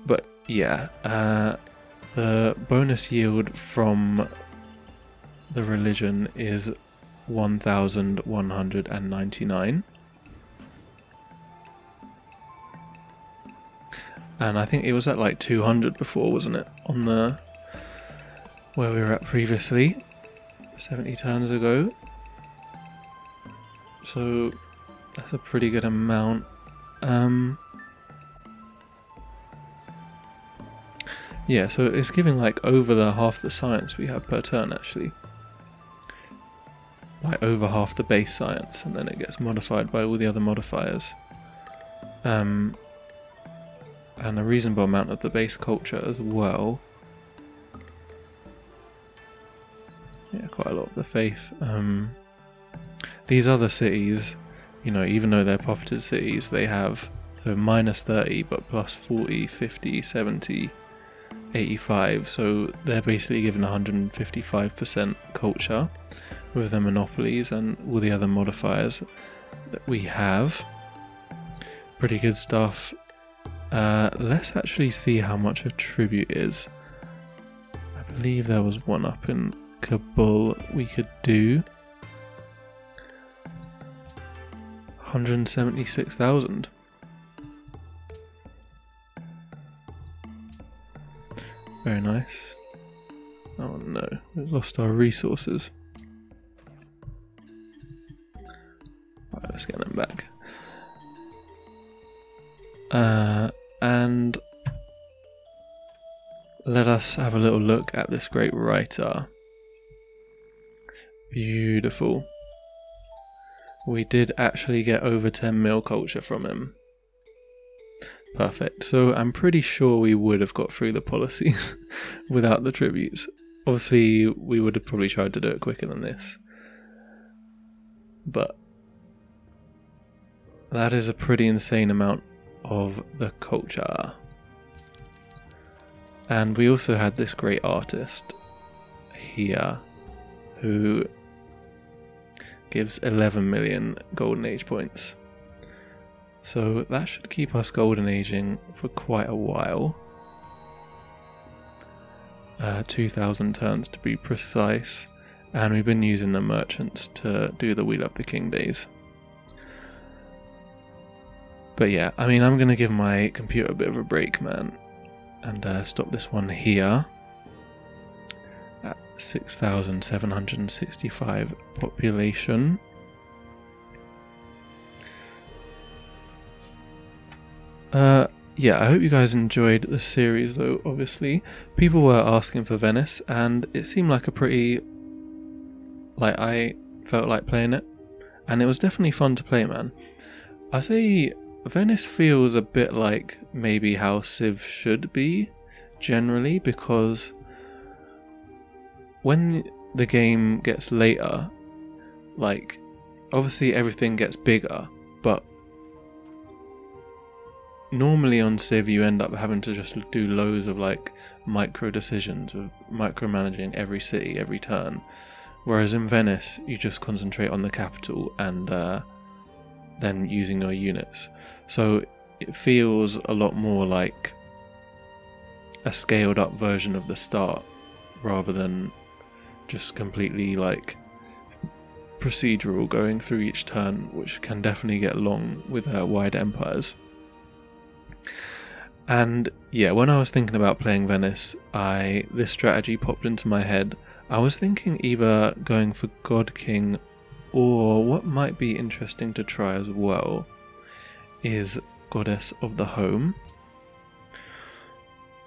But yeah, the bonus yield from the religion is 1,199. And I think it was at like 200 before, wasn't it? On the where we were at previously, 70 turns ago. So that's a pretty good amount. Yeah, so it's giving like over the half the science we have per turn actually. Like over half the base science, and then it gets modified by all the other modifiers. And a reasonable amount of the base culture as well. Yeah, quite a lot of the faith. These other cities, you know, even though they're populated cities, they have so minus 30 but plus 40, 50, 70, 85. So they're basically given 155% culture with their monopolies and all the other modifiers that we have. Pretty good stuff. Let's actually see how much a tribute is. I believe there was one up in Kabul we could do. 176,000. Very nice. Oh no, we've lost our resources. Right, let's get them back. And let us have a little look at this great writer. Beautiful. We did actually get over 10 mil culture from him. Perfect. So I'm pretty sure we would have got through the policies without the tributes. Obviously, we would have probably tried to do it quicker than this. But that is a pretty insane amount of the culture. And we also had this great artist here who gives 11 million golden age points. So that should keep us golden aging for quite a while. 2,000 turns to be precise. And we've been using the merchants to do the Wheel Up the King days. But yeah, I mean, I'm going to give my computer a bit of a break, man. And stop this one here. At 6,765 population. Yeah, I hope you guys enjoyed the series though, obviously. People were asking for Venice, and it seemed like a pretty... like, I felt like playing it. And it was definitely fun to play, man. I say Venice feels a bit like maybe how Civ should be, generally, because when the game gets later, like, obviously everything gets bigger, but normally on Civ you end up having to just do loads of like micro decisions of micromanaging every city every turn, whereas in Venice you just concentrate on the capital and then using your units. So it feels a lot more like a scaled up version of the start rather than just completely like procedural going through each turn, which can definitely get long with wide empires. And yeah, when I was thinking about playing Venice, this strategy popped into my head. I was thinking either going for God King, or what might be interesting to try as well is goddess of the home,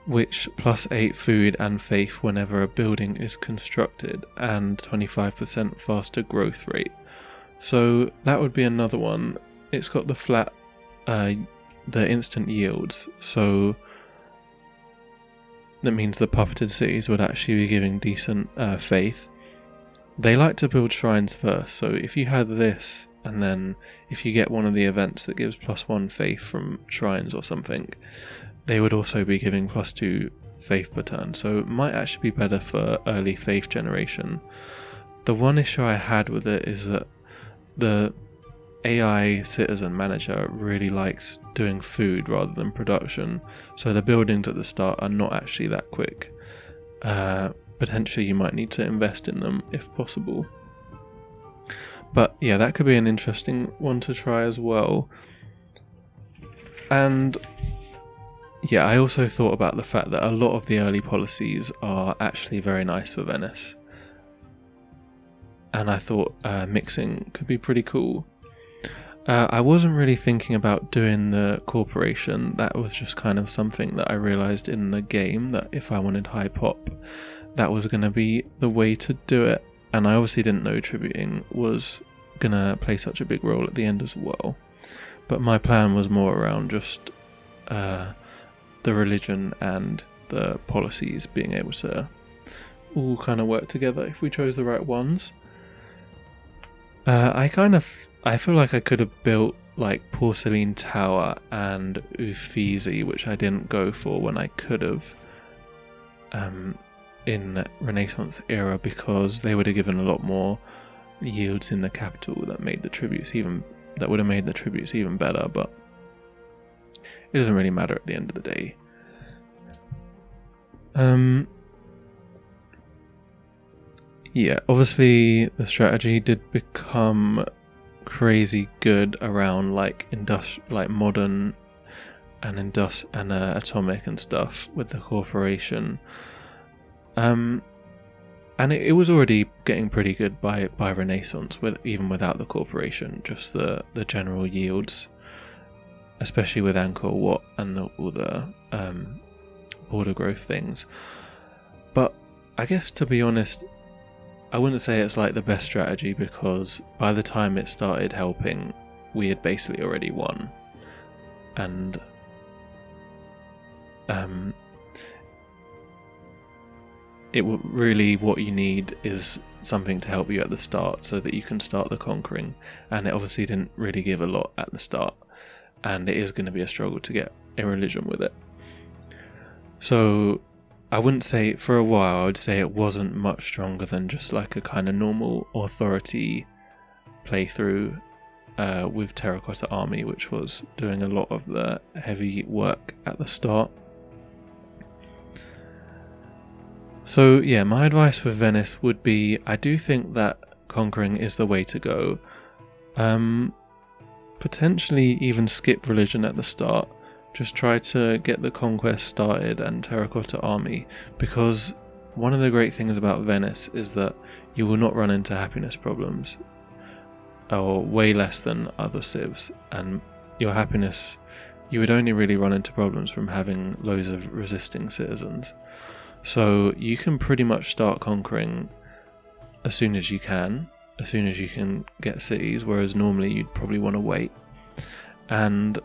which +8 food and faith whenever a building is constructed, and 25% faster growth rate. So that would be another one. It's got the flat, the instant yields, so that means the puppeted cities would actually be giving decent faith. They like to build shrines first, so if you had this, and then if you get one of the events that gives +1 faith from shrines or something, they would also be giving +2 faith per turn, so it might actually be better for early faith generation. The one issue I had with it is that the AI citizen manager really likes doing food rather than production, so the buildings at the start are not actually that quick. Potentially you might need to invest in them if possible. But yeah, that could be an interesting one to try as well. And yeah, I also thought about the fact that a lot of the early policies are actually very nice for Venice. And I thought mixing could be pretty cool. I wasn't really thinking about doing the corporation. That was just kind of something that I realised in the game, that if I wanted high pop, that was going to be the way to do it. And I obviously didn't know tributing was going to play such a big role at the end as well. But my plan was more around just the religion and the policies being able to all kind of work together if we chose the right ones. I feel like I could have built like Porcelain Tower and Uffizi, which I didn't go for when I could have in Renaissance era, because they would have given a lot more yields in the capital that would have made the tributes even better, but it doesn't really matter at the end of the day. Yeah, obviously the strategy did become crazy good around like modern and atomic and stuff with the corporation. And it was already getting pretty good by Renaissance, even without the corporation, just the general yields, especially with Angkor Wat and all the border growth things. But I guess, to be honest, I wouldn't say it's like the best strategy, because by the time it started helping, we had basically already won. And really what you need is something to help you at the start so that you can start the conquering, and it obviously didn't really give a lot at the start, and it is going to be a struggle to get a religion with it. So I wouldn't say, for a while, I would say it wasn't much stronger than just like a kind of normal authority playthrough with Terracotta Army, which was doing a lot of the heavy work at the start. So yeah, my advice for Venice would be, I do think that conquering is the way to go. Potentially even skip religion at the start. Just try to get the conquest started and Terracotta Army, because one of the great things about Venice is that you will not run into happiness problems, or way less than other civs, and your happiness, you would only really run into problems from having loads of resisting citizens. So you can pretty much start conquering as soon as you can get cities, whereas normally you'd probably want to wait. And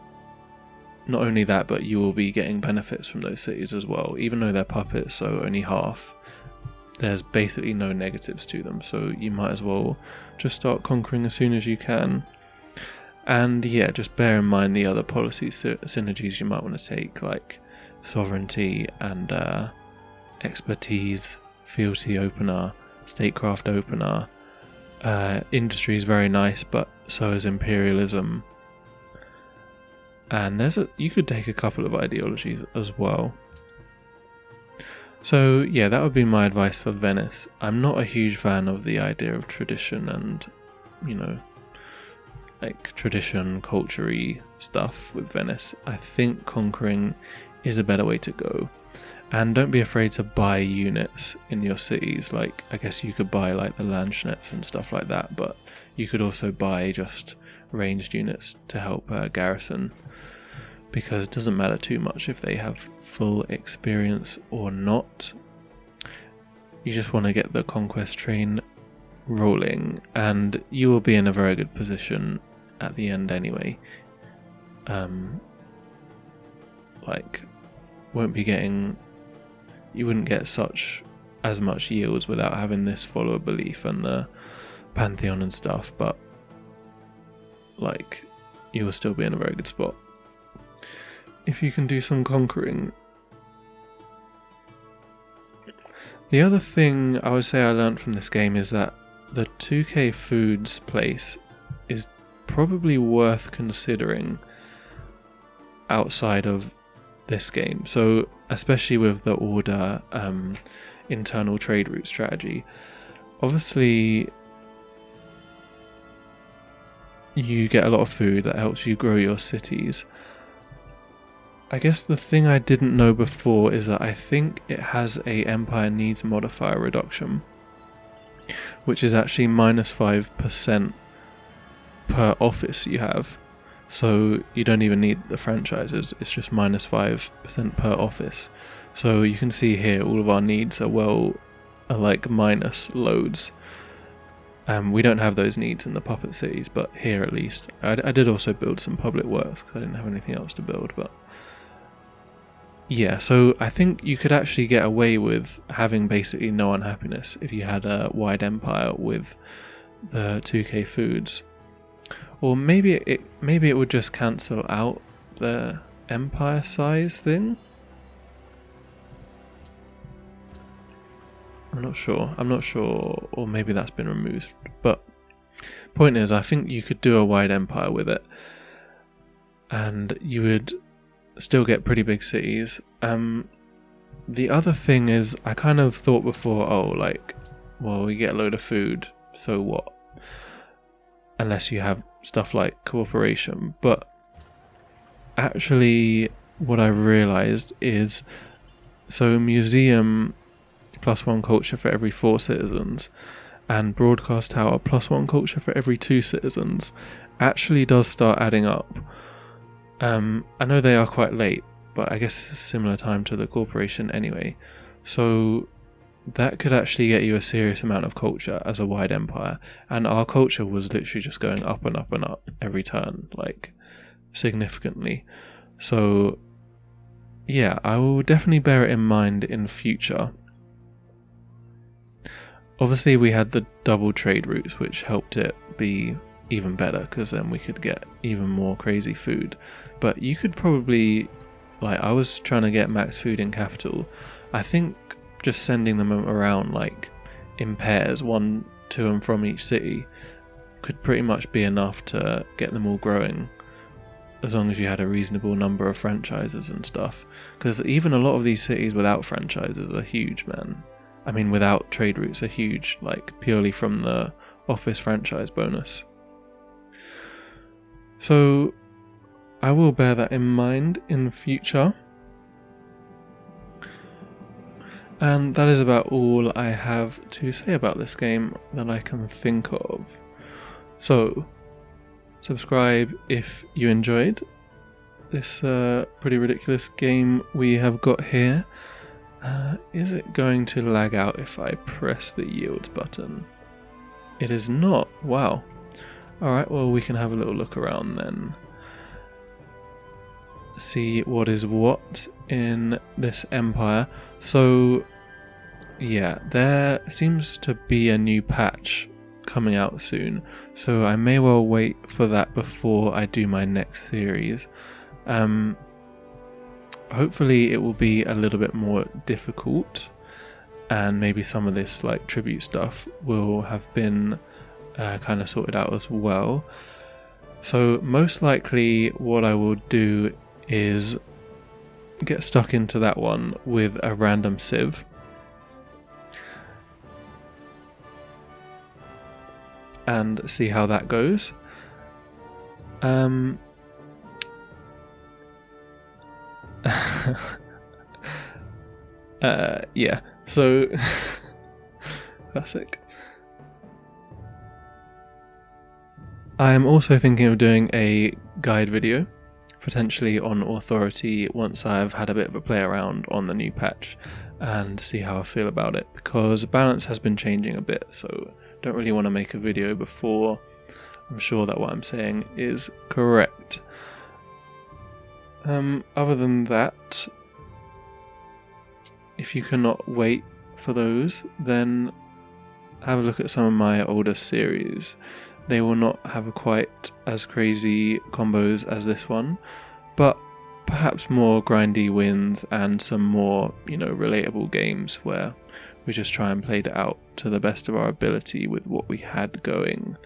not only that, but you will be getting benefits from those cities as well. Even though they're puppets, so only half, there's basically no negatives to them, so you might as well just start conquering as soon as you can. And yeah, just bear in mind the other policy synergies you might want to take, like sovereignty and expertise, fealty opener, statecraft opener. Industry is very nice, but so is imperialism. And you could take a couple of ideologies as well. So yeah, that would be my advice for Venice. I'm not a huge fan of the idea of tradition and, like tradition, culture-y stuff with Venice. I think conquering is a better way to go. And don't be afraid to buy units in your cities. Like, I guess you could buy like the Landschnitz and stuff like that, but you could also buy just ranged units to help garrison. because it doesn't matter too much if they have full experience or not. You just want to get the conquest train rolling, and you will be in a very good position at the end anyway. Like, you wouldn't get as much yields without having this follower belief and the Pantheon and stuff, but like, you will still be in a very good spot if you can do some conquering. The other thing I would say I learned from this game is that the 2k foods place is probably worth considering outside of this game. So especially with the order internal trade route strategy, obviously you get a lot of food that helps you grow your cities. I guess the thing I didn't know before is that I think it has a Empire Needs modifier reduction, which is actually -5% per office you have. So you don't even need the franchises, it's just -5% per office. So you can see here all of our needs are like minus loads. We don't have those needs in the puppet cities, but here at least. I did also build some public works because I didn't have anything else to build, but yeah, so I think you could actually get away with having basically no unhappiness if you had a wide empire with the 2k foods. Or maybe it would just cancel out the empire size thing. I'm not sure, or maybe that's been removed. But point is, I think you could do a wide empire with it, and you would still get pretty big cities. The other thing is, I kind of thought before, well, we get a load of food, so what? Unless you have stuff like cooperation. But actually, what I realized is, so museum +1 culture for every 4 citizens, and broadcast tower +1 culture for every 2 citizens actually does start adding up. I know they are quite late, but I guess it's a similar time to the corporation anyway. So that could actually get you a serious amount of culture as a wide empire. And our culture was literally just going up and up and up every turn, like significantly. So yeah, I will definitely bear it in mind in future. Obviously we had the double trade routes, which helped it be even better, because then we could get even more crazy food. But you could probably, like, I was trying to get max food in capital. I think just sending them around like in pairs, one to and from each city, could pretty much be enough to get them all growing, as long as you had a reasonable number of franchises and stuff. Because even a lot of these cities without franchises are huge, man. I mean, without trade routes are huge, like purely from the office franchise bonus. So I will bear that in mind in future. And that is about all I have to say about this game that I can think of. So, subscribe if you enjoyed this pretty ridiculous game we have got here. Is it going to lag out if I press the yields button? It is not. Wow. Alright, well, we can have a little look around then. See what is what in this empire. So yeah, there seems to be a new patch coming out soon, so I may well wait for that before I do my next series. Hopefully it will be a little bit more difficult, and maybe some of this like tribute stuff will have been kind of sorted out as well. So most likely what I will do is get stuck into that one with a random civ, and see how that goes. Yeah, so classic. I am also thinking of doing a guide video potentially on authority once I've had a bit of a play around on the new patch and see how I feel about it, because balance has been changing a bit, so don't really want to make a video before I'm sure that what I'm saying is correct. Other than that, if you cannot wait for those, then have a look at some of my older series. They will not have quite as crazy combos as this one, but perhaps more grindy wins and some more, relatable games where we just try and play it out to the best of our ability with what we had going.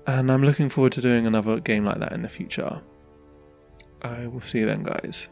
And I'm looking forward to doing another game like that in the future. I will see you then, guys.